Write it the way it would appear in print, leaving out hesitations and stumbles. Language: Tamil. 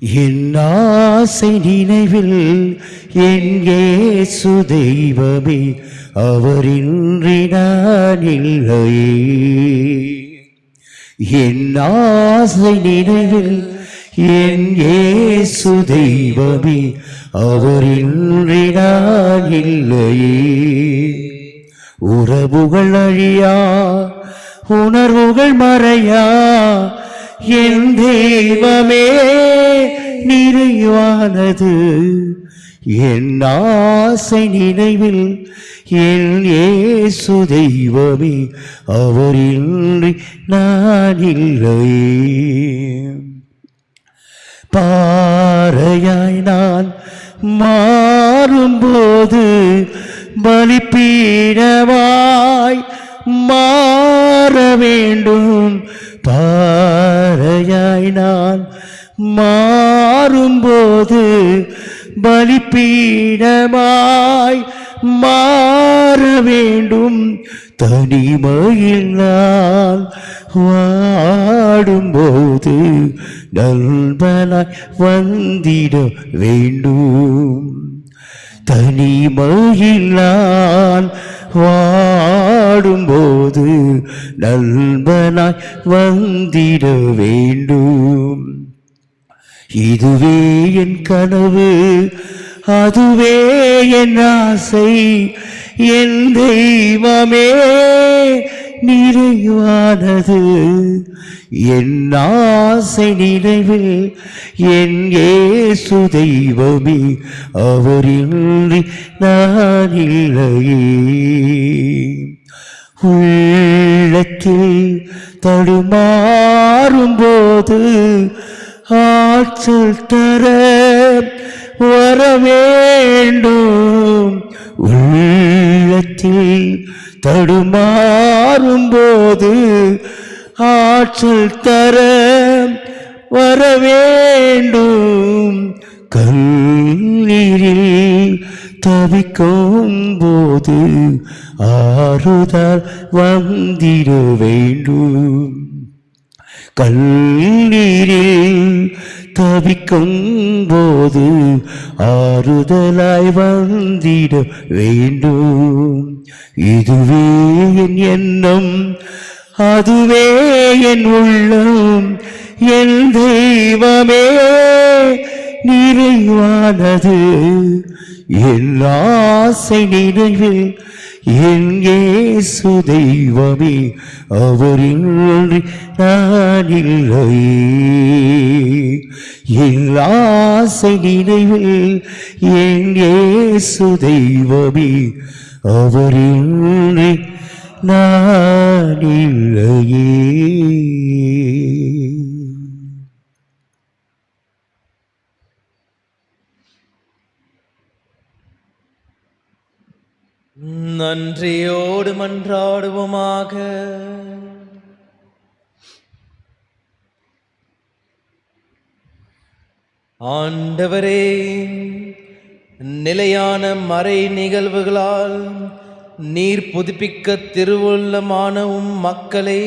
என் ஆசை நினைவில் என் இயேசு தெய்வமே, அவரின்றி நான் இல்லையே. என் ஆசை நினைவில் என் இயேசு தெய்வமே, அவரின்றி நான் இல்லையே. உறவுகள் அழியா, உணர்வுகள் மறையா, என் தெய்வமே நிறைவானது. என் ஆசை நினைவில் என் இயேசு தெய்வமே, அவரின்றி நான் இல்லையே. பாறையாய் நான் மாறும்போது பலிபீடமாய் மாற வேண்டும். பாறையாய் நான் மாறும்போது பலிபீடமாய் மாற வேண்டும். தனிமையில் நான் வாடும்போது நண்பனாய் வந்திட வேண்டும். தனிமையில் நான் வாடும்போது நண்பனாய் வந்திட வேண்டும். இதுவே என் கனவு, அதுவே என் ஆசை, என் தெய்வமே நிறைவானது. என் ஆசை நினைவில் என் இயேசு தெய்வமே, அவரின்றி நான் இல்லையே. உள்ளத்தில் தடுமாறும்போது ஆற்றல் தர வர வேண்டும். உள்ளத்தில் தடுமாறும்போது ஆற்றல் தர வர வேண்டும். கண்ணீரில் தவிக்கும் போது ஆறுதல் வந்திட வேண்டும். கண்ணீரில் தவிக்கும் போது ஆறுதலாய் வந்திட வேண்டும். இதுவே என் எண்ணம், அதுவே என் உள்ளம், என் தெய்வமே நிறைவானது. என் ஆசை நினைவில் என் இயேசு தெய்வமே, அவரின்றி நான் இல்லையே. என் ஆசை நினைவில் என் இயேசு தெய்வமே, அவரின்றி நான் இல்லையே. நன்றியோடு மன்றாடுவோமாக. ஆண்டவரே, நிலையான மறை நிகழ்வுகளால் நீர் புதுப்பிக்க திருவுள்ளமான மக்களை